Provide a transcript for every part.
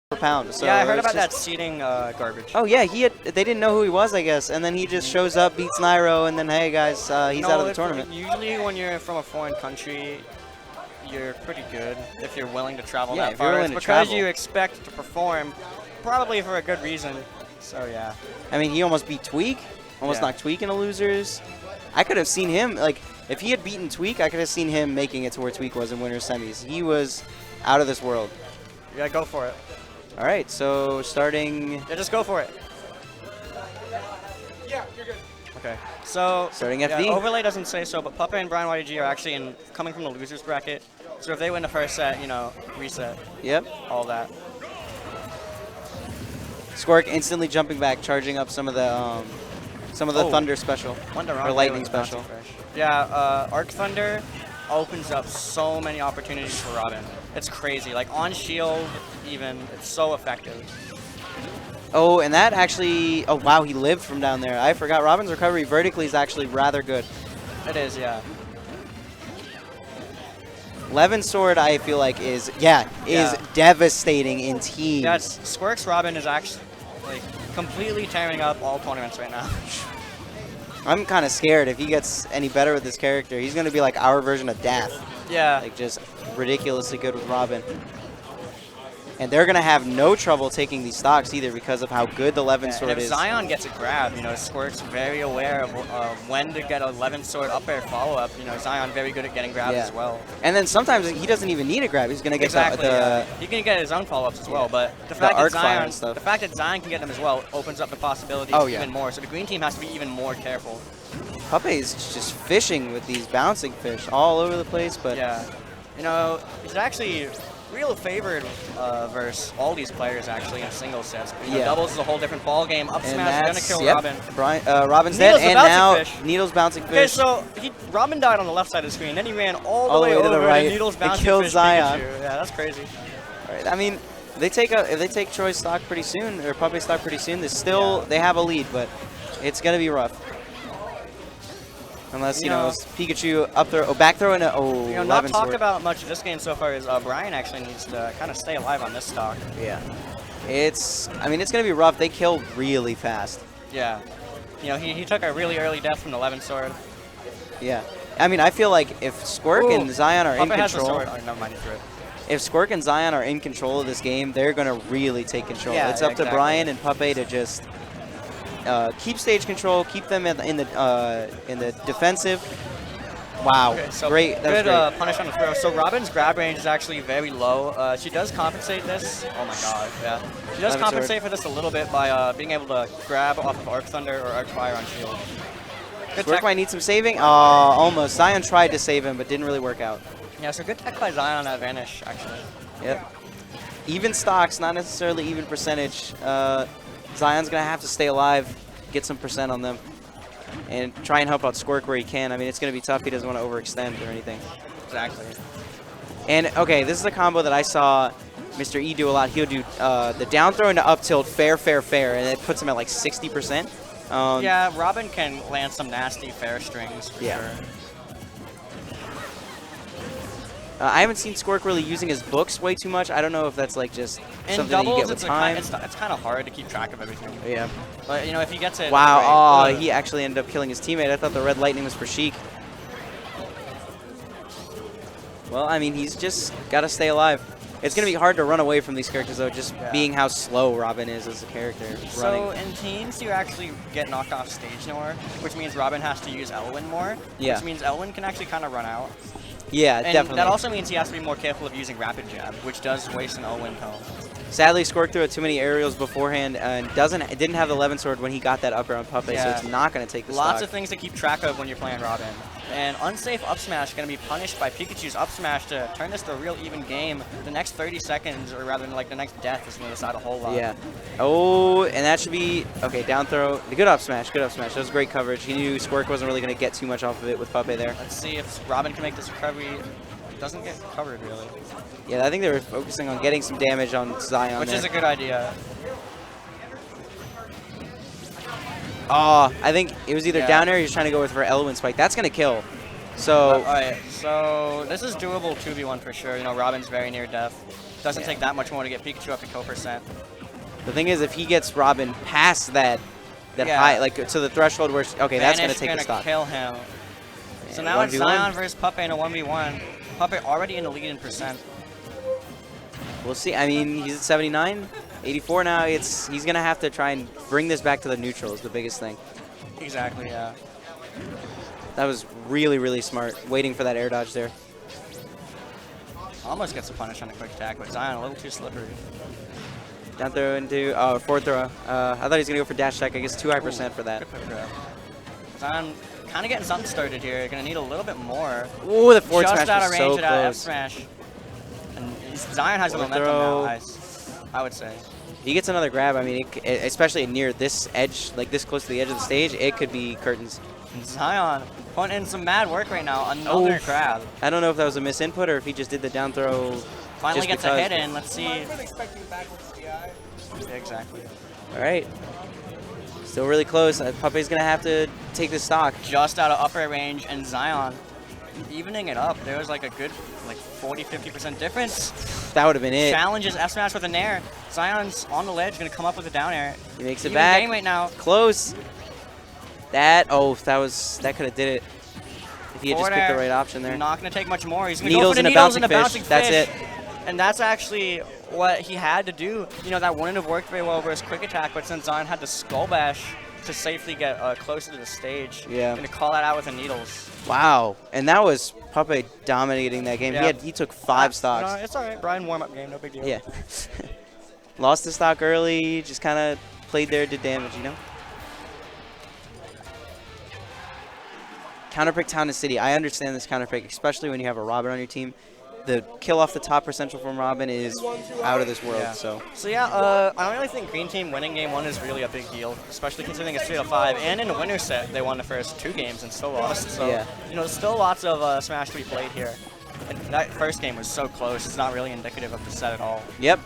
per pound. So yeah, I heard about that seeding garbage. Oh yeah, they didn't know who he was, I guess, and then he just shows up, beats Nairo, and then hey guys, he's out of the tournament. Usually when you're from a foreign country, you're pretty good if you're willing to travel Yeah, that far. It's because travel. you expect to perform, probably for a good reason. So yeah. I mean, he almost beat Tweak, almost knocked Tweak into losers. I could have seen him, like, if he had beaten Tweak, I could have seen him making it to where Tweak was in winter semis. He was out of this world. Yeah, go for it. All right, so starting. Yeah, just go for it. Yeah, you're good. Okay, so starting FD. Overlay doesn't say so, but Puppeh and BrianYDG are actually coming from the losers bracket. So if they win the first set, you know, reset. Yep. All that. Squerk instantly jumping back, charging up some of the Thunder special or Lightning special. Yeah, Arc Thunder opens up so many opportunities for Robin. It's crazy. Like on shield, even it's so effective. Oh, and that actually. Oh wow, he lived from down there. I forgot. Robin's recovery vertically is actually rather good. It is, yeah. Levin Sword, I feel like is devastating in teams. Yeah, Squerk's Robin is actually like completely tearing up all tournaments right now. I'm kind of scared if he gets any better with this character. He's going to be like our version of Death. Yeah. Like just ridiculously good with Robin. And they're going to have no trouble taking these stocks either because of how good the Levin Sword and if is. Xion gets a grab, you know, Squerk's very aware of when to get a Levin Sword up air follow-up. You know, Xion very good at getting grabs as well. And then sometimes he doesn't even need a grab. He's going to get he can get his own follow-ups as well. But the fact that Xion can get them as well opens up the possibilities even more. So the green team has to be even more careful. Puppeh is just fishing with these bouncing fish all over the place. But yeah, you know, he's actually real favored versus all these players actually in single sets. You know, doubles is a whole different ball game. Up smash is gonna kill Robin. Robin's dead, and now Needle's bouncing fish. Okay, so Robin died on the left side of the screen. Then he ran all the way over to the right. And Needle's bouncing killed fish Xion. Pikachu. Yeah, that's crazy. All right, I mean, if they take Troy's stock pretty soon, or Puppeh's stock pretty soon, they have a lead, but it's gonna be rough. Unless, you know, Pikachu up throw, back throw, and not talked about much of this game so far is Brian actually needs to kind of stay alive on this stock. Yeah. I mean, it's going to be rough. They kill really fast. Yeah. You know, he took a really early death from the Levin Sword. Yeah. I mean, I feel like if Squerk and Xion are in control. Never mind, he threw it. If Squerk and Xion are in control of this game, they're going to really take control. Yeah, it's up to Brian and Puppeh to just keep stage control, keep them in the defensive. Wow, okay, so great. That was great. Punish on the throw. So Robin's grab range is actually very low. She does compensate this. Oh my god, yeah. She does compensate for this a little bit by being able to grab off of Arc Thunder or Arc Fire on shield. Squerk might need some saving. Almost. Xion tried to save him, but didn't really work out. Yeah, so good tech by Xion at Vanish, actually. Yep. Even stocks, not necessarily even percentage. Zion's going to have to stay alive, get some percent on them, and try and help out Squerk where he can. I mean, it's going to be tough. He doesn't want to overextend or anything. Exactly. And, okay, this is a combo that I saw Mr. E do a lot. He'll do the down throw into up tilt, fair, and it puts him at like 60%. Yeah, Robin can land some nasty fair strings for sure. I haven't seen Squerk really using his books way too much. I don't know if that's like just something that you get with time. It's kind of hard to keep track of everything. Yeah. But, you know, if he gets it... Wow, he actually ended up killing his teammate. I thought the red lightning was for Sheik. Well, I mean, he's just got to stay alive. It's going to be hard to run away from these characters, though, just being how slow Robin is as a character. So in teams, you actually get knocked off stage more, which means Robin has to use Elwyn more, which means Elwyn can actually kind of run out. Yeah, and definitely. That also means he has to be more careful of using Rapid Jab, which does waste an Elwyn pill. Sadly, Squerk threw too many aerials beforehand and didn't have the Levin Sword when he got that up air on Puppeh, so it's not going to take the Lots of things to keep track of when you're playing Robin. And unsafe up smash going to be punished by Pikachu's up smash to turn this to a real even game. The next 30 seconds, or rather like the next death, is going to decide a whole lot. Yeah. Oh, and that should be, okay, down throw. Good up smash, good up smash. That was great coverage. He knew Squerk wasn't really going to get too much off of it with Puppeh there. Let's see if Robin can make this recovery. Doesn't get covered, really. Yeah, I think they were focusing on getting some damage on Xion. Which is a good idea. Oh, I think it was either down air or he was trying to go with for Elwyn Spike. That's going to kill. So, Alright, so this is doable 2v1 for sure. You know, Robin's very near death. Doesn't take that much more to get Pikachu up to kill percent. The thing is, if he gets Robin past that high, like to the threshold where, okay, that's going to take the stock. Kill him. So And now it's 1v1. Xion versus Puppeh in a 1v1. Puppeh already in the lead in percent. We'll see. I mean, he's at 79, 84 now. He's going to have to try and bring this back to the neutral is the biggest thing. Exactly, yeah. That was really, really smart, waiting for that air dodge there. Almost gets a punish on the quick attack, but Xion a little too slippery. Down throw into forward throw. I thought he was going to go for dash attack. I guess too high percent for that. Good quick throw. Xion kind of getting something started here. Going to need a little bit more. Ooh, the forward Just smash out was of range so of that F close. smash. And Xion has the Forward momentum throw. now, I would say. He gets another grab. I mean, especially near this edge, like this close to the edge of the stage, it could be curtains. And Xion putting in some mad work right now. Another grab. I don't know if that was a misinput or if he just did the down throw. Finally just gets a because. hit in. Let's see. I've been expecting backwards DI. Yeah, exactly. All right. Still really close. Puppeh's going to have to take the stock. Just out of upper range, and Xion evening it up. There was like a good 40-50% difference. That would have been it. Challenges F smash with a nair. Xion's on the ledge, gonna come up with a down air. He makes it Even back. game right now. Close. That could have did it. If he had just Forward picked the air. right option there. Not gonna take much more. He's gonna Needles go for the and a needles and a bouncing bouncing fish. That's fish. it. And that's actually what he had to do. You know, that wouldn't have worked very well versus quick attack, but since Xion had the skull bash to safely get closer to the stage, Yeah. gonna call that out with the needles. Wow. And that was Puppeh dominating that game. Yeah. He took 5 stocks. No, it's all right. Brian warm-up game, no big deal. Yeah. Lost the stock early, just kind of played there, did damage, you know? Counterpick Town and City. I understand this counterpick, especially when you have a Robin on your team. The kill off the top percentile from Robin is out of this world. Yeah. So yeah, I don't really think Green Team winning game 1 is really a big deal, especially considering it's 3-5. And in the winner's set, they won the first 2 games and still lost. So, Yeah. you know, there's still lots of Smash to be played here. And that first game was so close, it's not really indicative of the set at all. Yep.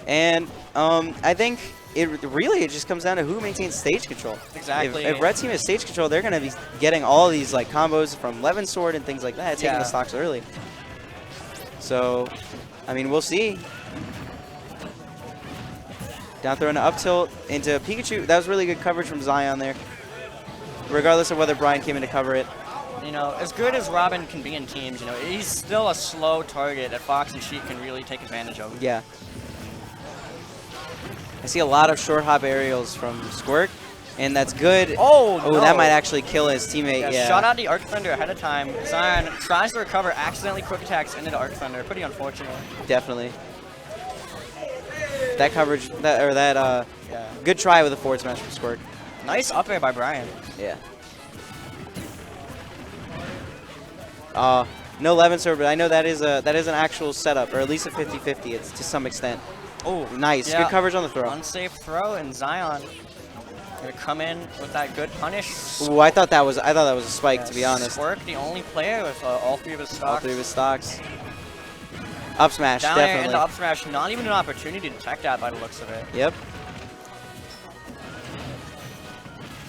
And I think it just comes down to who maintains stage control. Exactly. If Red Team has stage control, they're going to be getting all these like combos from Levin Sword and things like that, taking the stocks early. So, I mean, we'll see. Down throw into up tilt into Pikachu. That was really good coverage from Xion there. Regardless of whether Brian came in to cover it. You know, as good as Robin can be in teams, you know, he's still a slow target that Fox and Sheik can really take advantage of. Yeah. I see a lot of short hop aerials from Squerk, and that's good. Oh, no. That might actually kill his teteammate. Yeah. Shot out the Arc Thunder ahead of time. Xion tries to recover, accidentally quick attacks into the Arc Thunder. Pretty unfortunate. Definitely. That coverage, Yeah. good try with a forward smash from Squerk. Nice up air by Brian. Yeah. No Levin Sword, but I know that is an actual setup, or at least a 50-50. It's to some extent. Oh, Nice. yeah. Good coverage on the throw. Unsafe throw, and Xion gonna come in with that good punish. Ooh, I thought that was a spike, to be honest. Squerk, the only player with all 3 of his stocks. All 3 of his stocks. Up smash, Down air definitely. into up smash, not even an opportunity to tech that by the looks of it. Yep.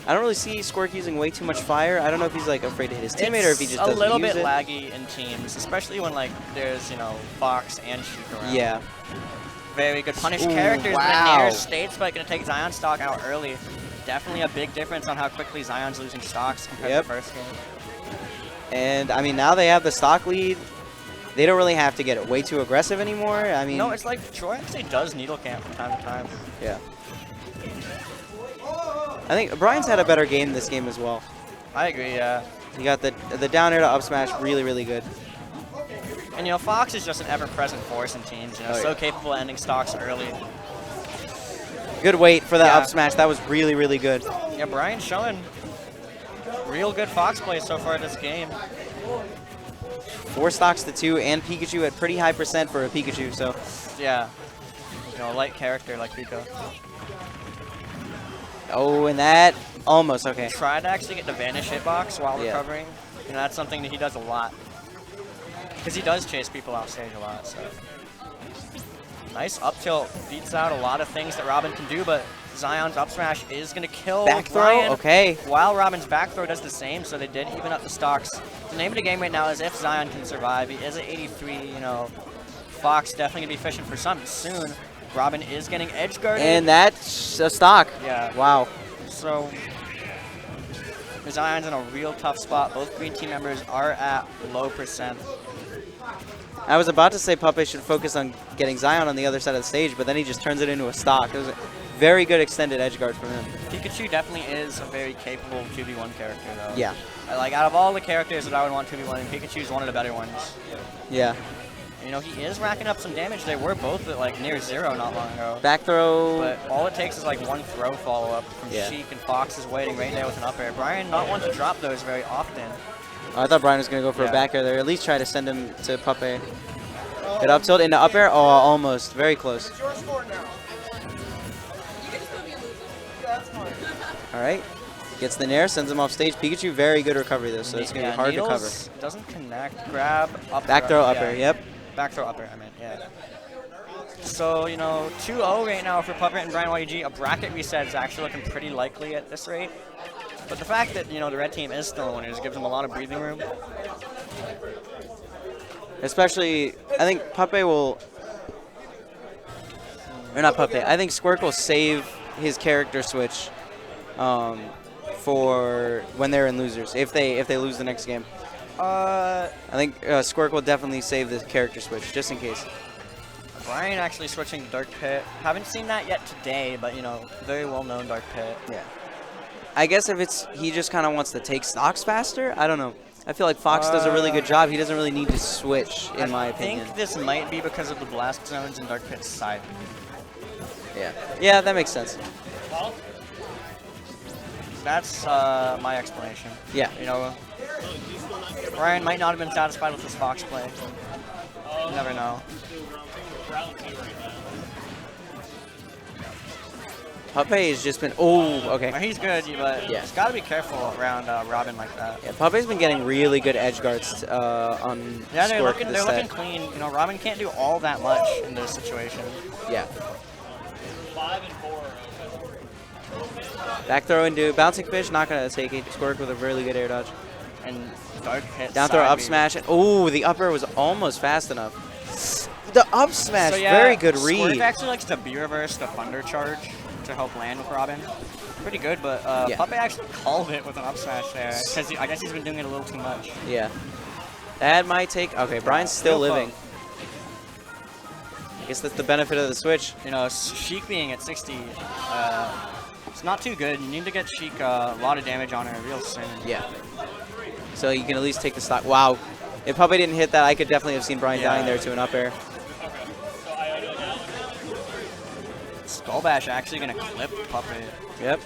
I don't really see Squerk using way too much fire. I don't know if he's like afraid to hit his teammate or if he just doesn't use it. It's a little bit laggy in teams, especially when like there's, you know, Fox and Sheik around. Yeah. Very good punish Ooh, characters. wow. The Nair state spike gonna take Xion stock out early. Definitely a big difference on how quickly Zion's losing stocks compared to the first game. And I mean, now they have the stock lead. They don't really have to get it way too aggressive anymore. I mean, No, it's like Troy actually does needle camp from time to time. Yeah. I think Brian's had a better game this game as well. I agree, yeah. He got the down air to up smash really, really good. And you know, Fox is just an ever-present force in teams. You know, so capable of ending stocks early. Good wait for that up smash. That was really, really good. Yeah, Brian's showing real good Fox play so far this game. 4 stocks to 2, and Pikachu at pretty high percent for a Pikachu. So yeah, you know, a light character like Pika. Oh, and that almost okay. Try to actually get the vanish hitbox while recovering. You know, that's something that he does a lot. Because he does chase people off stage a lot, so. Nice up tilt. Beats out a lot of things that Robin can do, but Xion's up smash is going to kill back throw, Brian, okay. While Robin's back throw does the same, so they did even up the stocks. The name of the game right now is if Xion can survive. He is at 83, you know, Fox definitely going to be fishing for something soon. Robin is getting edge guarded. And that's a stock. Yeah. Wow. So Xion's in a real tough spot. Both green team members are at low percent. I was about to say Puppeh should focus on getting Xion on the other side of the stage, but then he just turns it into a stock. It was a very good extended edge guard from him. Pikachu definitely is a very capable 2v1 character, though. Yeah. Like, out of all the characters that I would want 2v1, Pikachu's one of the better ones. Yeah. You know, he is racking up some damage. They were both at, like, near 0 not long ago. Back throw. But all it takes is, like, one throw follow-up from Sheik, and Fox is waiting right there with an up air. Brian, not one to drop those very often. Oh, I thought Brian was going to go for a back air there. At least try to send him to Puppeh. Good up tilt into up air. Oh, almost. Very close. All right. Gets the nair, sends him off stage. Pikachu, very good recovery, though, so it's going to be hard to cover. Doesn't connect. Grab, up back throw, up air, yep. Back throw, up air, I meant, yeah. So, you know, 2-0 right now for Puppeh and BrianYDG. A bracket reset is actually looking pretty likely at this rate. But the fact that, you know, the red team is still winners gives them a lot of breathing room. Especially, I think Puppeh will, or not Puppeh, I think Squerk will save his character switch for when they're in losers, if they lose the next game. I think Squerk will definitely save the character switch, just in case. Brian actually switching to Dark Pit. Haven't seen that yet today, but, you know, very well-known Dark Pit. Yeah. I guess if it's, he just kind of wants to take stocks faster, I don't know. I feel like Fox does a really good job. He doesn't really need to switch, in my opinion. I think this might be because of the blast zones and Dark Pit's side. Yeah. Yeah, that makes sense. That's my explanation. Yeah. You know, Brian might not have been satisfied with his Fox play. You never know. Puppeh has just been, oh, okay. He's good, but yeah. He's got to be careful around Robin like that. Yeah, Puppeh's been getting really good edge guards on Yeah, they're Squerk looking clean. You know, Robin can't do all that much in this situation. Yeah. 5 and 4. Back throw into bouncing fish, not going to take it. Squerk with a really good air dodge. And Dark Pit down throw up smash. And, oh, the up air was almost fast enough. The up smash, very good read. Squerk actually likes to B-reverse the Thunder Charge to help land with Robin. Pretty good, but Puppeh actually called it with an up smash there, because I guess he's been doing it a little too much. Yeah. That might take, okay, Brian's still living. I guess that's the benefit of the switch. You know, Sheik being at 60, it's not too good. You need to get Sheik a lot of damage on her real soon. Yeah. So you can at least take the stock. Wow. If Puppeh didn't hit that, I could definitely have seen Brian dying there to an up air. Skull Bash actually going to clip Puppeh. Yep.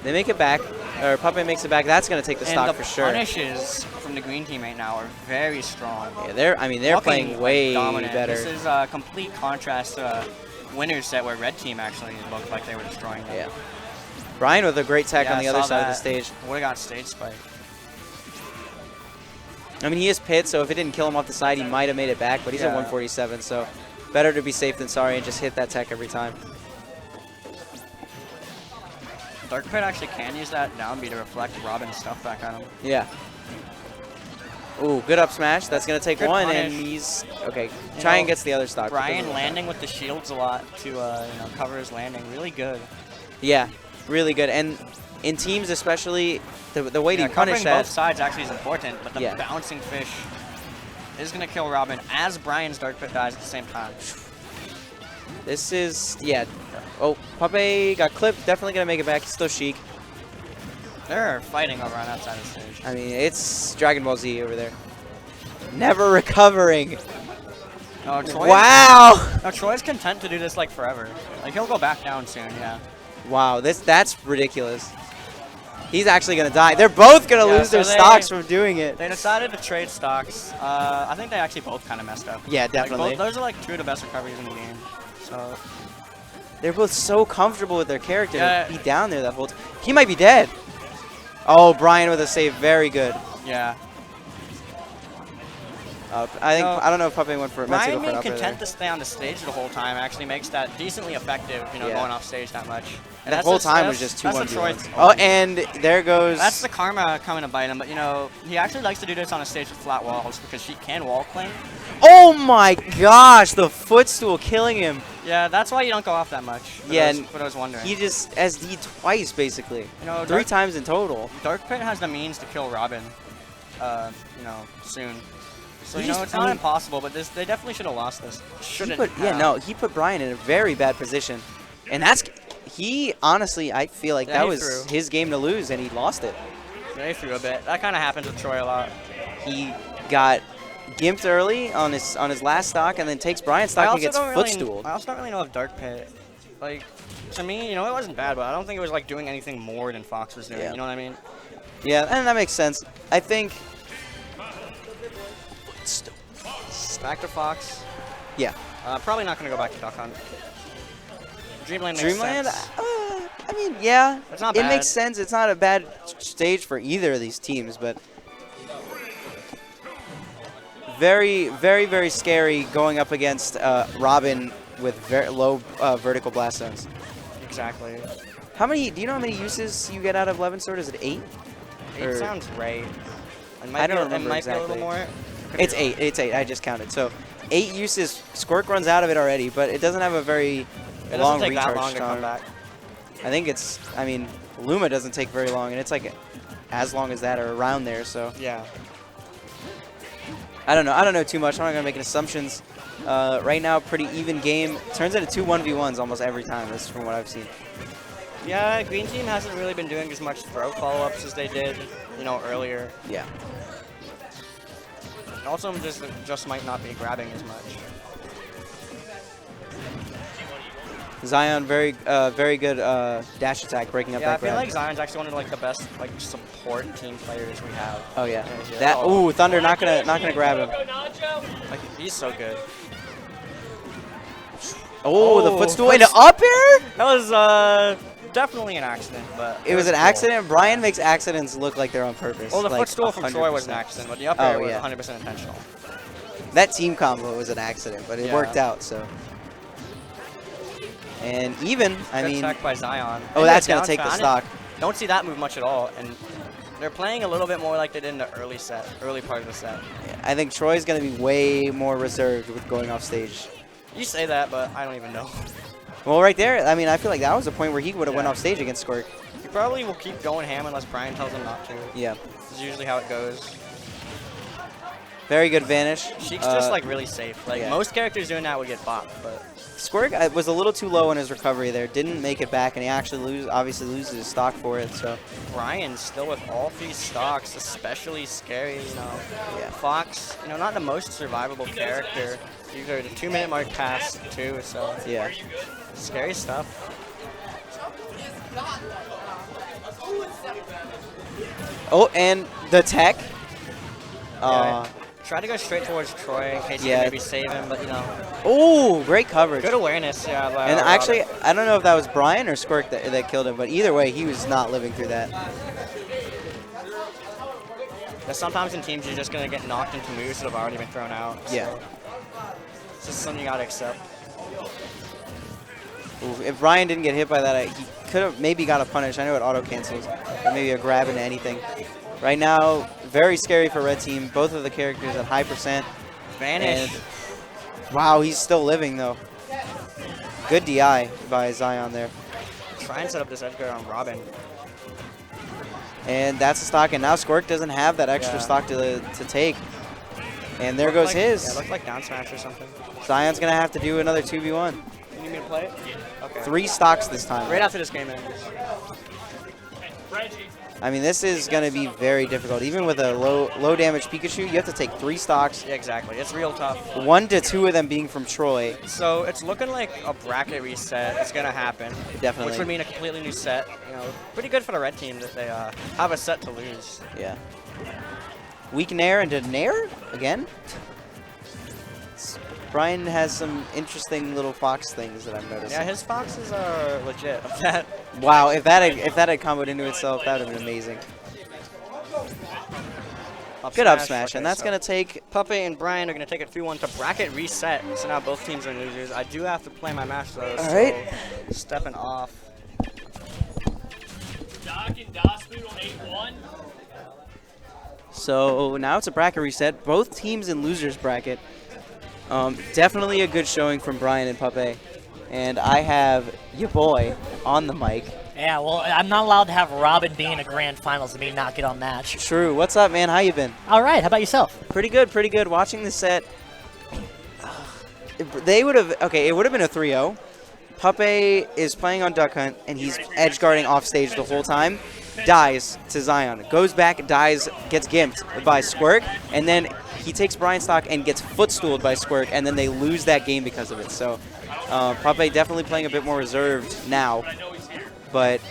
They make it back, or Puppeh makes it back. That's going to take the stock for sure. And the punishes from the green team right now are very strong. Yeah, they're playing way better. This is a complete contrast to winners set where red team actually looked like they were destroying them. Yeah. Brian with a great tech on the other side of the stage. Would have got stage spike. I mean, he is pit, so if it didn't kill him off the side, he might have made it back, but he's at 147, so better to be safe than sorry and just hit that tech every time. Dark Pit actually can use that down B to reflect Robin's stuff back on him. Yeah. Ooh, good up smash. That's going to take one, and he's... Okay, try and gets the other stock. Brian landing with the shields a lot to you know, cover his landing. Really good. Yeah, really good. And in teams especially, the way he punished that... both sides actually is important, but the bouncing fish is going to kill Robin as Brian's Dark Pit dies at the same time. This is... Yeah. Oh, Puppeh got clipped. Definitely going to make it back. He's still Sheik. They're fighting over on that side of the stage. I mean, it's Dragon Ball Z over there. Never recovering. No, Troy wow! Troy's content to do this like forever. Like he'll go back down soon, yeah. Wow, that's ridiculous. He's actually gonna die. They're both gonna lose their stocks from doing it. They decided to trade stocks. I think they actually both kind of messed up. Yeah, definitely. Like those are like two of the best recoveries in the game. So they're both so comfortable with their character to be down there that whole time. He might be dead. Oh, Brian with a save, very good. Yeah. I don't know if Puppeh went for meant to go Brian for an being upper content there. to stay on the stage the whole time actually makes that decently effective, you know, Yeah. going off stage that much. And the whole time was just 2 that's 1v1s. Oh, and there goes. That's the karma coming to bite him, but you know, he actually likes to do this on a stage with flat walls because she can wall cling. Oh my gosh, the footstool killing him. Yeah, that's why you don't go off that much. For those wondering. He just SD'd twice, basically. You know, 3 times in total. Dark Pit has the means to kill Robin, you know, soon. So, He you know, just- it's not impossible, but they definitely should have lost this. He put Brian in a very bad position. And he honestly, I feel like that was his game to lose, and he lost it. Yeah, he threw a bit. That kind of happens with Troy a lot. He got gimped early on his last stock, and then takes Brian's stock and gets footstooled. I also don't really know if Dark Pit, like, to me, you know, it wasn't bad, but I don't think it was like doing anything more than Fox was doing. Yeah. You know what I mean? Yeah, and that makes sense. I think. Back to Fox. Yeah. Probably not going to go back to Duck Hunt. Dreamland makes Dreamland. sense. I mean, yeah. It's not It bad. makes sense. It's not a bad stage for either of these teams, but very, very, very scary going up against Robin with very low vertical blast zones. Exactly. How many? Do you know how many uses you get out of Levin Sword? Is it 8? 8 sounds right. I don't remember It might exactly. be a little more. It's 8. It's 8. I just counted. So 8 uses. Squerk runs out of it already, but it doesn't have a very It long doesn't take recharge that long to time. come back. I think it's. I mean, Luma doesn't take very long, and it's like as long as that or around there. So Yeah. I don't know. I don't know too much. I'm not gonna make any assumptions. Right now, pretty even game. Turns into 2 1v1s almost every time. That's from what I've seen. Yeah, Green Team hasn't really been doing as much throw follow-ups as they did, you know, earlier. Yeah. Also, just might not be grabbing as much. Xion, very good dash attack, breaking up Yeah, I that feel grab. like Zion's actually one of like the best like support team players we have. Oh yeah. Yeah, That. Ooh, Thunder not gonna grab him. Like he's so good. Oh, the footstool into up air. That was definitely an accident, but It was an cool. accident. Brian makes accidents look like they're on purpose. Well, the like footstool from Troy was 100%. an accident, but the up air was yeah. 100% intentional. That team combo was an accident, but it Yeah. worked out. So. And even, I Good mean. tech by Xion. Oh, And that's they're gonna take the down stock. Don't see that move much at all, and they're playing a little bit more like they did in the early part of the set. I think Troy's gonna be way more reserved with going off stage. You say that, but I don't even know. Well, right there, I mean, I feel like that was a point where he would have went Yeah. off stage against Squerk. He probably will keep going ham unless Brian tells him not to. Yeah. This is usually how it goes. Very good vanish. Sheik's just like really safe. Like yeah. most characters doing that would get bopped, but Squerk was a little too low in his recovery there. Didn't make it back, and he actually obviously loses his stock for it. So Brian still with all 3 stocks, especially scary. You know, yeah. Fox, you know, not the most survivable character. Either the 2-minute mark passed too, so Yeah. scary stuff. Oh, and the tech. Try to go straight towards Troy in case you Yeah. can maybe save him, but you know, Oh, great coverage. good awareness. Yeah. by And Robin. actually, I don't know if that was Brian or Squerk that killed him, but either way, he was not living through that. But sometimes in teams you're just gonna get knocked into moves that have already been thrown out. So Yeah. it's just something you gotta accept. Ooh, if Brian didn't get hit by that, he could have maybe got a punish. I know it auto cancels, or maybe a grab into anything. Right now, very scary for red team. Both of the characters at high percent. Vanish. And, wow, he's still living though. Good DI by Xion there. Try and set up this edge guard on Robin. And that's a stock, and now Squerk doesn't have that extra Yeah. stock to take. And there goes his. Yeah, it looked like down smash or something. Zion's going to have to do another 2v1. You need me to play it? Okay. 3 stocks this time. Right after this game ends. I mean, this is going to be very difficult. Even with a low damage Pikachu, you have to take 3 stocks. Yeah, exactly. It's real tough. 1 to 2 of them being from Troy. So it's looking like a bracket reset is going to happen. Definitely. Which would mean a completely new set. You know, pretty good for the red team that they have a set to lose. Yeah. Weak Nair into Nair again. Brian has some interesting little fox things that I'm noticing. Yeah, his foxes are legit. Wow, if that had comboed into itself, that would have been amazing. Good up smash, and that's so going to take... Puppeh and Brian are going to take a 3-1 to bracket reset. So now both teams are losers. I do have to play my match, though. All right. Stepping off. So now it's a bracket reset. Both teams in losers bracket. Definitely a good showing from Brian and Puppeh. And I have your boy on the mic. Yeah, well, I'm not allowed to have Robin be in a grand finals and me not get on match. True. What's up, man? How you been? All right. How about yourself? Pretty good, pretty good. Watching the set, they would have... Okay, it would have been a 3-0. Puppeh is playing on Duck Hunt, and he's edge guarding off stage the whole time. Dies to Xion. Goes back, dies, gets gimped by Squerk, and then he takes Brian stock and gets footstooled by Squerk, and then they lose that game because of it. So Puppeh definitely playing a bit more reserved now. But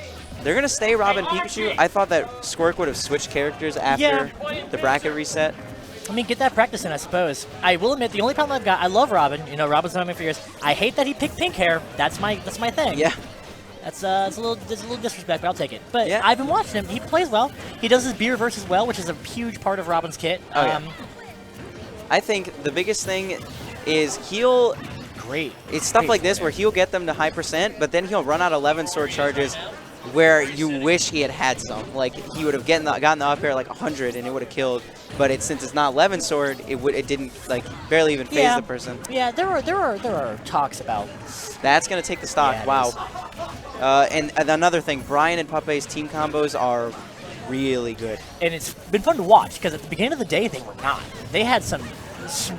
they're going to stay Robin Pikachu. I thought that Squerk would have switched characters after the bracket reset. I mean, get that practice in, I suppose. I will admit, the only problem I've got, I love Robin. You know, Robin's known me for years. I hate that he picked pink hair. That's my thing. Yeah. That's it's a little disrespect, but I'll take it. But yeah. I've been watching him. He plays well. He does his beer versus well, which is a huge part of Robin's kit. Oh, yeah. I think the biggest thing is he'll... Great. It's stuff like this where he'll get them to high percent, but then he'll run out 11 sword charges where you wish he had some. Like, he would have gotten the up air like 100 and it would have killed. But since it's not 11 sword, it didn't, like, barely even phase the person. Yeah, there are talks about. That's going to take the stock. Yeah, wow. And another thing, Brian and Puppeh's team combos are really good. And it's been fun to watch because at the beginning of the day, they were not. They had some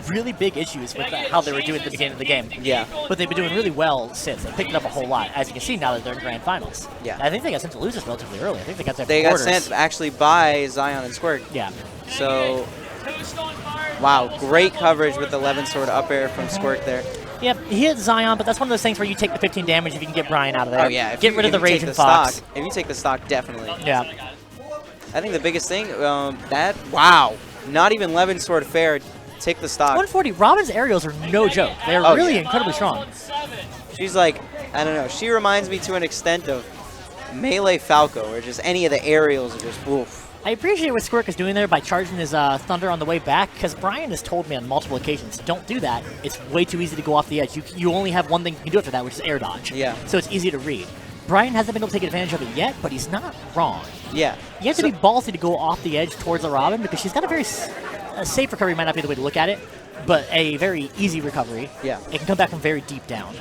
really big issues with how they were doing at the beginning of the game. Yeah. But they've been doing really well since. They picked it up a whole lot, as you can see now that they're in grand finals. Yeah. I think they got sent to losers relatively early. I think they got their They quarters. got sent actually by Xion and Squerk. Yeah. So, wow, great coverage with the 11 sword up air from Squerk there. Yep, he hit Xion, but that's one of those things where you take the 15 damage if you can get Brian out of there. Oh, yeah. Get rid of the Rage and Fox. If you take the stock, definitely. Yeah. I think the biggest thing, wow, not even 11 sword fair. Take the stock. 140, Robin's aerials are no joke. They're really incredibly strong. She's like, I don't know, she reminds me to an extent of Melee Falco, or just any of the aerials are just woof. I appreciate what Squerk is doing there by charging his Thunder on the way back, because Brian has told me on multiple occasions, don't do that. It's way too easy to go off the edge. You only have one thing you can do after that, which is air dodge. Yeah. So it's easy to read. Brian hasn't been able to take advantage of it yet, but he's not wrong. Yeah. You have to be ballsy to go off the edge towards the Robin, because she's got a safe recovery might not be the way to look at it, but a very easy recovery. Yeah. It can come back from very deep down.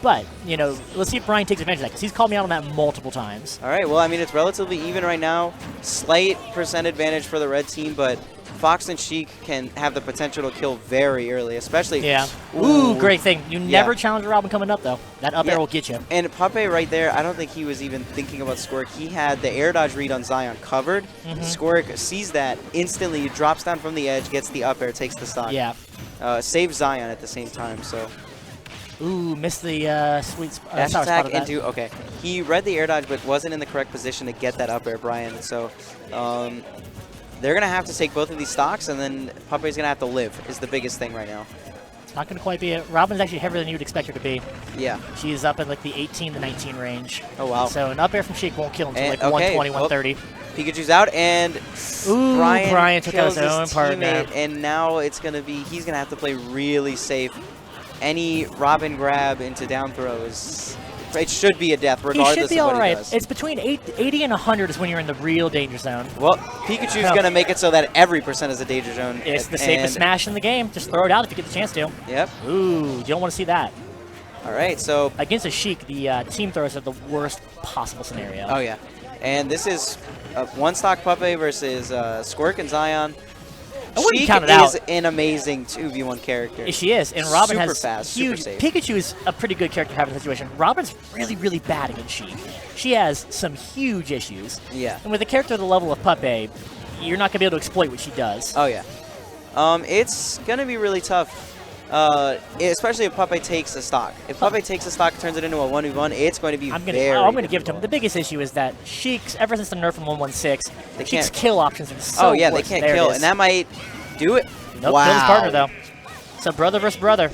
But, you know, let's see if Brian takes advantage of that, because he's called me out on that multiple times. All right, well, I mean, it's relatively even right now. Slight percent advantage for the red team, but Fox and Sheik can have the potential to kill very early, especially... Yeah. Ooh, great thing. You never challenge a Robin coming up, though. That up air will get you. And Puppeh right there, I don't think he was even thinking about Squerk. He had the air dodge read on Xion covered. Squerk sees that, instantly drops down from the edge, gets the up air, takes the stock. Yeah. Saves Xion at the same time, so... Ooh, missed the sweet dash attack into... Okay. He read the air dodge, but wasn't in the correct position to get that up air, Brian. So, they're going to have to take both of these stocks, and then Puppeh's going to have to live, is the biggest thing right now. It's not going to quite be it. Robin's actually heavier than you would expect her to be. Yeah. She's up in like the 18 to 19 range. Oh, wow. So an up air from Sheik won't kill until like 120, 130. Pikachu's out, and ooh, Brian took out his own partner. partner. And now it's going to be, he's going to have to play really safe. Any Robin grab into down throw is, it should be a death regardless of what he does. It's between 80 and 100 is when you're in the real danger zone. Well, Pikachu's going to make it so that every percent is a danger zone. It's the safest smash in the game. Just throw it out if you get the chance to. Yep. Ooh, you don't want to see that. All right, so... Against a Sheik, the team throws are the worst possible scenario. Oh, yeah. And this is one stock Puppeh versus Squerk and Xion. I wouldn't Sheik count it out. is an amazing 2v1 character. She is, and Robin super has fast, huge... super safe. Pikachu is a pretty good character to have in the situation. Robin's really, really bad against Sheik. She has some huge issues. Yeah. And with a character at the level of Puppeh, you're not going to be able to exploit what she does. Oh, yeah. It's going to be really tough, especially if Puppeh takes a stock. If Puppeh takes a stock, turns it into a 1v1, it's going to be I'm very going to give it to him. The biggest issue is that Sheik's, ever since the nerf from 116, They Sheik's can't- kill options are so Oh, yeah, worse. they can't There it kill, is. and that might do it. Nope, wow. kills his partner, though. So brother versus brother.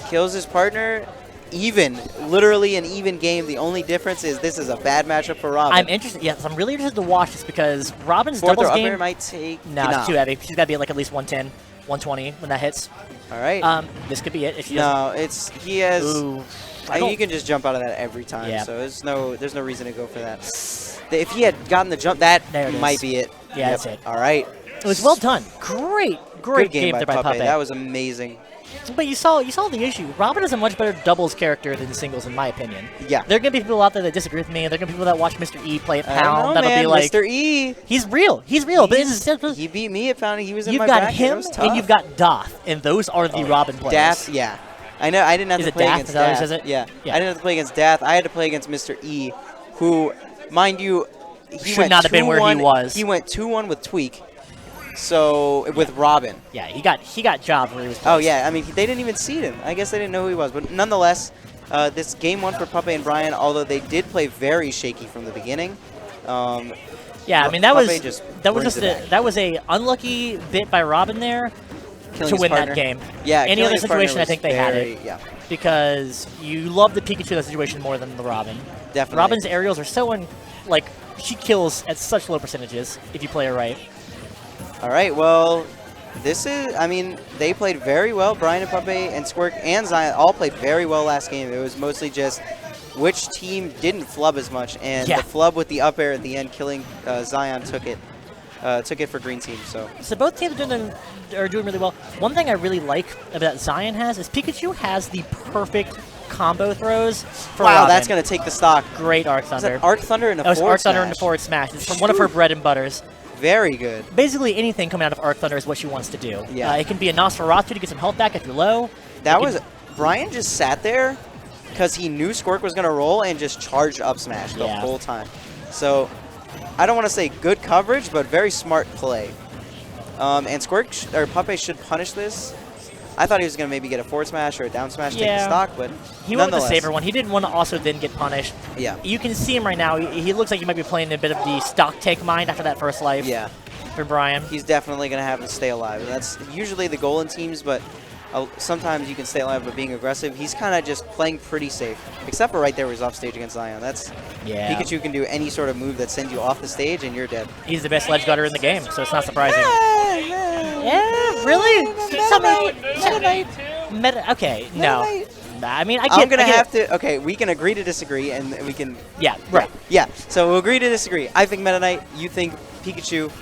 Kills his partner. even, literally an even game. The only difference is this is a bad matchup for Robin. I'm interested. Yes, I'm really interested to watch this because Robin's Fourth doubles or up game air might take. No, it's too heavy. She's got to be at like at least 110, 120 when that hits. All right. This could be it. If she No, doesn't. he has. Ooh, You can just jump out of that every time. Yeah. So there's no reason to go for that. If he had gotten the jump, that might be it. Yeah, that's it. All right. It was well done. Great Good game there by Puppeh. That was amazing. But you saw the issue. Robin is a much better doubles character than singles, in my opinion. Yeah. There are gonna be people out there that disagree with me, and there are gonna be people that watch Mr. E play at Pound I don't know, that'll man. be like, Mr. E. He's real. He's real. But He beat me at Pound. He was in you've my got bracket. It him was and tough. you've got Doth, and those are the Robin players. Dath, yeah. I know. I didn't have Is to it play Dath? against Is that what Dath. he says it? Yeah. Yeah. I didn't have to play against Dath. I had to play against Mr. E, who, mind you, he Should went not have been where he 2-1 was. He went 2-1 with Tweak. So with Robin. Yeah, he got jobbed where he was. Oh placed. yeah, I mean they didn't even seed him. I guess they didn't know who he was, but nonetheless, this game 1 for Puppeh and Brian. Although they did play very shaky from the beginning. Yeah, I mean that was brings it back. that was a unlucky bit by Robin there Killing to his win partner. that game. Yeah. Any killing other his partner situation, I was think they had very- it. Yeah. Because you love the Pikachu in that situation more than the Robin. Definitely. Robin's aerials are so she kills at such low percentages if you play her right. All right, well, they played very well. Brian and Puppeh and Squerk and Xion all played very well last game. It was mostly just which team didn't flub as much, and the flub with the up air at the end killing Xion took it for green team. So both teams are doing really well. One thing I really like about Xion is Pikachu has the perfect combo throws for Robin. That's going to take the stock. Great Arc Thunder. Is that Arc Thunder and a forward Arc Thunder smash? and a forward smash. It's from one of her bread and butters. Very good. Basically, anything coming out of Arc Thunder is what she wants to do. Yeah. It can be a Nosferatu to get some health back if you're low. Brian just sat there because he knew Squerk was going to roll and just charged up smash the whole time. So I don't want to say good coverage, but very smart play. And Squerk or Puppeh should punish this. I thought he was going to maybe get a forward smash or a down smash, take the stock, but he went with the saver one. He didn't want to also then get punished. Yeah. You can see him right now. He looks like he might be playing a bit of the stock take mind after that first life. Yeah. For Brian. He's definitely going to have to stay alive. And that's usually the goal in teams, but sometimes you can stay alive by being aggressive. He's kind of just playing pretty safe, except for right there where he's off stage against Xion. Pikachu can do any sort of move that sends you off the stage, and you're dead. He's the best ledge gutter in the game, so it's not surprising. Yeah, really? Okay, no. I mean, I'm going to have to... Okay, we can agree to disagree, and we can... Yeah, right. Yeah, so we'll agree to disagree. I think Meta Knight, you think Pikachu.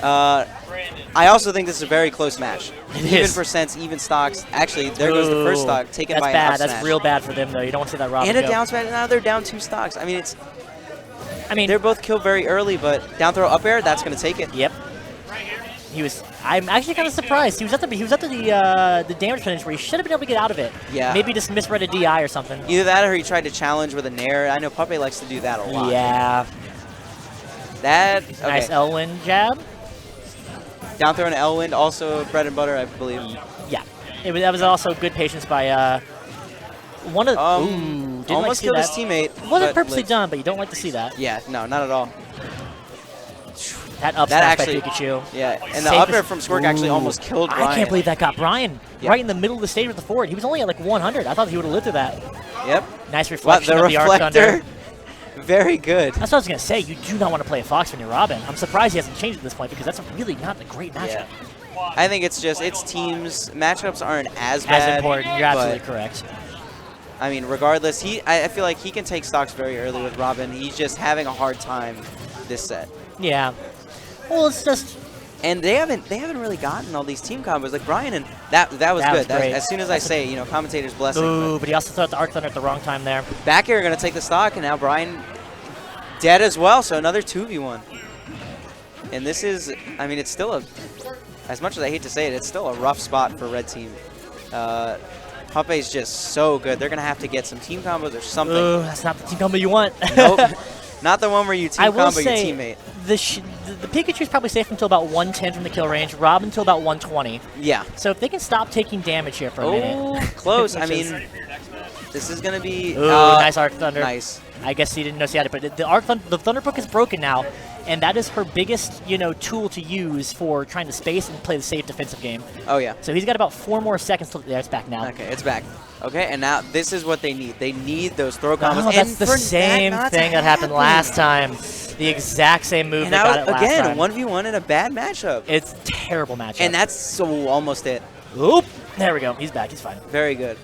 I also think this is a very close match. Even percents, even stocks. Actually, there goes the first stock, taken by an up smash. That's real bad for them, though. You don't want to see that Robin And a down smash. Now they're down 2 stocks. I mean, they're both killed very early, but down throw up air, that's going to take it. Yep. I'm actually kind of surprised. He was at the damage finish where he should have been able to get out of it. Yeah. Maybe just misread a DI or something. Either that or he tried to challenge with a nair. I know Puppeh likes to do that a lot. Yeah. Okay. Nice Elwin jab. Down throw and Elwind, also bread and butter, I believe. Yeah. That was also good patience by one of almost killed his teammate. Wasn't purposely done, but you don't like to see that. Yeah, no, not at all. That up smash by Pikachu. Yeah, and the up air from Squerk actually almost killed Brian. I can't believe that got Brian right in the middle of the stage with the forward. He was only at like 100. I thought he would have lived through that. Yep. Nice reflection of the Arc Thunder. Very good. That's what I was going to say. You do not want to play a Fox when you're Robin. I'm surprised he hasn't changed at this point because that's really not a great matchup. Yeah. I think it's teams. Matchups aren't as bad. As important. You're absolutely correct. I mean, regardless, I feel like he can take stocks very early with Robin. He's just having a hard time this set. Yeah. Well, it's just... And they haven't really gotten all these team combos like Brian, and that was good. As soon as I say, commentator's blessing. Ooh, but he also threw out the Arc Thunder at the wrong time there. Back air going to take the stock, and now Brian dead as well, so another 2v1. And this is, I mean, it's still as much as I hate to say it, it's still a rough spot for red team. Puppeh's just so good. They're going to have to get some team combos or something. Ooh, that's not the team combo you want. Nope. Not the one where you team combo your teammate. The Pikachu's probably safe until about 110 from the kill range. Robin until about 120. Yeah. So if they can stop taking damage here for a minute. Close. I mean, this is going to be... Ooh, nice Arc Thunder. Nice. I guess he didn't know she had it, but the Thunderbook is broken now, and that is her biggest, tool to use for trying to space and play the safe defensive game. Oh, yeah. So he's got about 4 more seconds till... Yeah, it's back now. Okay, it's back. Okay, and now this is what they need. They need those throw combos. Oh, that's and the same thing that happened last time. The exact same move and that got it last again, time. 1v1 in a bad matchup. It's a terrible matchup. And that's so almost it. Oop. There we go. He's back. He's fine. Very good.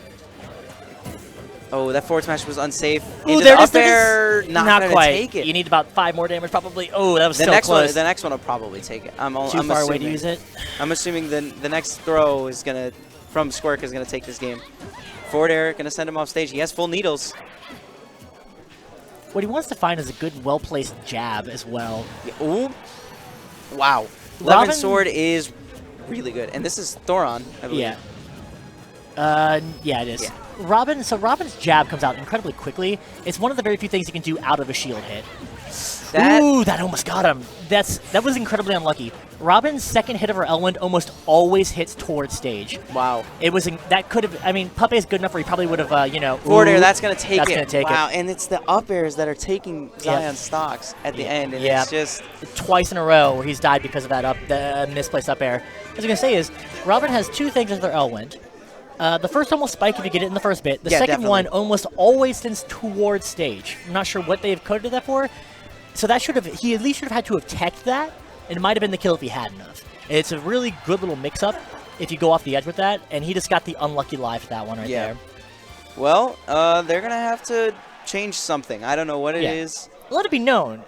Oh, that forward smash was unsafe. Ooh, Into there the it up air, is. not gonna quite. take it. You need about 5 more damage probably. Oh, that was The so next close. one, the next one will probably take it. I'm Too far away to use it. I'm assuming the next throw is gonna from Squerk is gonna take this game. Forward air gonna send him off stage. He has full needles. What he wants to find is a good, well-placed jab as well. Yeah, ooh. Wow. Robin- Levin Sword is really good, and this is Thoron, I believe. Yeah. Yeah, it is. Yeah. Robin's jab comes out incredibly quickly. It's one of the very few things he can do out of a shield hit. That- Ooh, that almost got him. That was incredibly unlucky. Robin's second hit of her Elwind almost always hits towards stage. Wow. It was that could have. I mean, Puppeh is good enough where he probably would have. Forward air, ooh, that's gonna take it. that's gonna take wow, it. and it's the up airs that are taking Yep. Xion stocks at the end, and Yep. it's just Twice in a row where he's died because of the misplaced up air. What I was gonna say is, Robin has 2 things as their Elwind. The first one will spike if you get it in the first bit. The Yeah, second definitely. one almost always sends towards stage. I'm not sure what they've coded that for. So that he at least should have had to have teched that, and it might have been the kill if he had enough. It's a really good little mix-up if you go off the edge with that, and he just got the unlucky live for that one right there. well, they're gonna have to change something. I don't know what it is. Let it be known,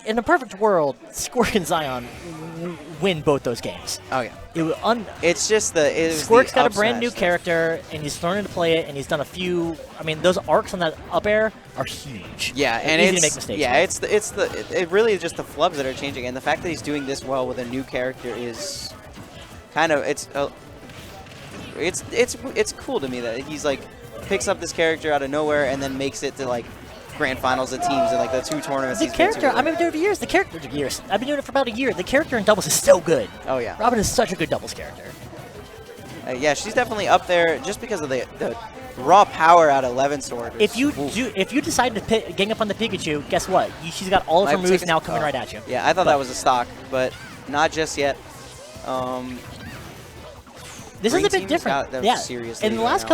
in a perfect world, Squerk and Xion win both those games. Oh yeah. It's just Squerk's got a up brand new smash. character, and he's learning to play it, and he's done a few. I mean, those arcs on that up air are huge. Yeah, They're and easy it's to make mistakes with. it really is just the flubs that are changing, and the fact that he's doing this well with a new character is kind of it's cool to me that he's like picks up this character out of nowhere and then makes it to like grand finals of teams in like the 2 tournaments. The he's been to character, with I've been doing it for years. I've been doing it for about a year. The character in doubles is so good. Oh yeah. Robin is such a good doubles character. Yeah, she's definitely up there just because of the raw power out of Levin Sword. If you decide to gang up on the Pikachu, guess what? She's got all of her moves now coming right at you. Yeah, I thought that was a stock, but not just yet. This is Green a bit team's different. got them Yeah. seriously In the right last now.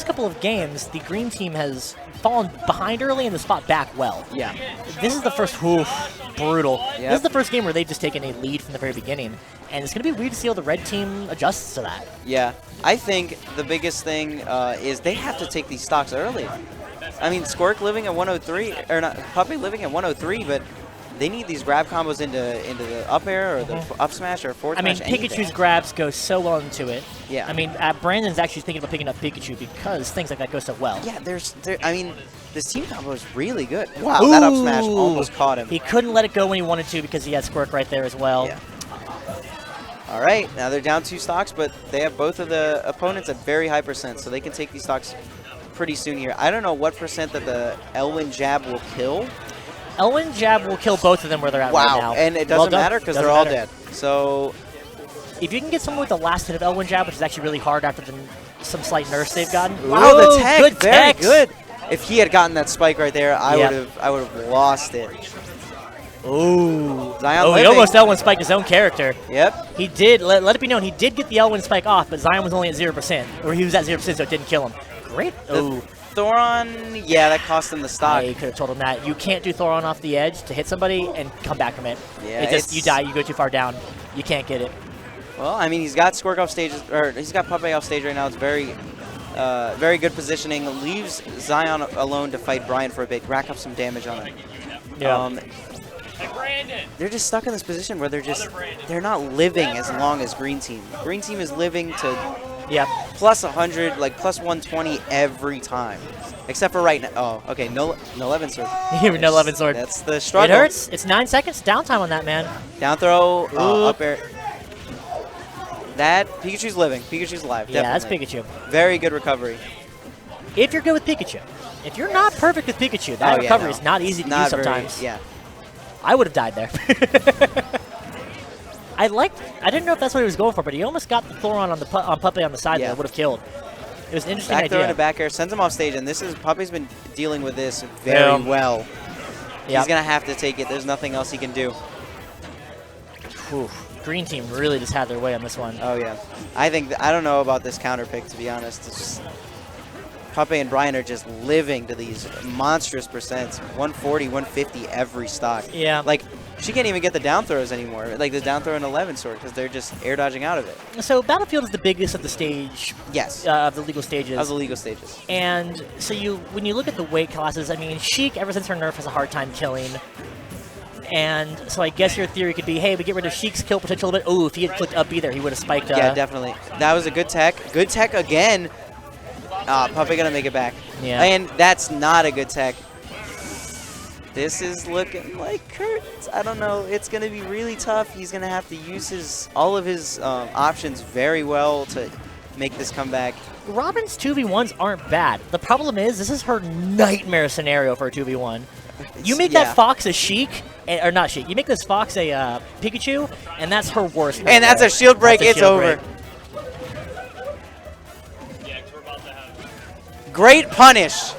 couple of games, the green team has fallen behind early and the spot back well. Yeah. This is the first brutal. Yep. This is the first game where they've just taken a lead from the very beginning, and it's going to be weird to see how the red team adjusts to that. Yeah, I think the biggest thing is they have to take these stocks early. I mean, Squerk living at 103, or not, Puppeh living at 103, but they need these grab combos into the up air or the up smash or forward smash. Pikachu's grabs go so well into it. Yeah. I mean, Brandon's actually thinking about picking up Pikachu because things like that go so well. Yeah, I mean, this team combo is really good. Wow, that up smash Ooh. almost caught him. He couldn't let it go when he wanted to because he had Squerk right there as well. Yeah. All right, now they're down 2 stocks, but they have both of the opponents at very high percent, so they can take these stocks pretty soon here. I don't know what percent that the Elwind jab will kill. Elwind jab will kill both of them where they're at right now. Wow, and it doesn't matter because they're all dead. So if you can get someone with the last hit of Elwind jab, which is actually really hard after some slight nerfs they've gotten. wow, the Ooh, tech, good very tech. good. If he had gotten that spike right there, I Yep. would have lost it. Ooh. Zion He living. almost Elwind spiked his own character. Yep. He did. Let it be known, he did get the Elwind spike off, but Zion was only at 0%. Or he was at 0%, so it didn't kill him. Great. Ooh. Thoron, yeah, that cost him the stock. Yeah, you could have told him that. You can't do Thoron off the edge to hit somebody and come back from it. Yeah, You die, you go too far down. You can't get it. Well, I mean, he's got Squerk off stage, or he's got Puppeh off stage right now. It's very good positioning. Leaves Zion alone to fight Brian for a bit, rack up some damage on him. Yeah. They're just stuck in this position where they're not living as long as Green Team. Green Team is living to plus 100, like plus 120 every time. Except for right now. Oh, okay, no Levin Sword. No Levin Sword. That's the struggle. It hurts. It's 9 seconds downtime on that, man. Down throw, up air. That, Pikachu's living. Pikachu's alive, Yeah, definitely. that's Pikachu. Very good recovery. If you're good with Pikachu. If you're not perfect with Pikachu, that recovery is not easy to do sometimes. Yeah. I would have died there. I didn't know if that's what he was going for, but he almost got the Thoron on Puppeh on the side that would have killed. It was an interesting Back idea. throw into back air, sends him off stage, and Puppeh's been dealing with this very well. He's gonna have to take it. There's nothing else he can do. Whew. Green team really just had their way on this one. Oh yeah, I don't know about this counter pick, to be honest. It's just Puppeh and Brian are just living to these monstrous percents. 140, 150 every stock. Yeah. Like, she can't even get the down throws anymore. Like the down throw in 11 sort, because they're just air dodging out of it. So Battlefield is the biggest of the stage. Yes. Of the legal stages. Of the legal stages. And so when you look at the weight classes, I mean, Sheik, ever since her nerf, has a hard time killing. And so I guess your theory could be, hey, we get rid of Sheik's kill potential a little bit. Oh, if he had clicked up B there, he would have spiked. Yeah, definitely. That was a good tech. Good tech again. Puppeh gonna make it back. Yeah. And that's not a good tech. This is looking like curtains. I don't know. It's gonna be really tough. He's gonna have to use all of his options very well to make this comeback. Robin's 2v1s aren't bad. The problem is, this is her nightmare scenario for a 2v1. You make that Fox a Sheik, or not Sheik, you make this Fox a Pikachu, and that's her worst nightmare. And that's a shield break, it's over. Break. Great punish.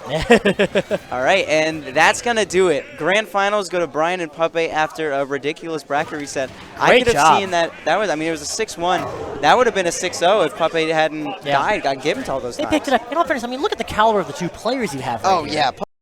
All right, and that's going to do it. Grand finals go to Brian and Puppeh after a ridiculous bracket reset. I could have seen that. I mean, it was a 6-1. That would have been a 6-0 if Puppeh hadn't died, got given to all those times. They picked it up. In all fairness, I mean, look at the caliber of the two players you have right here. Yeah.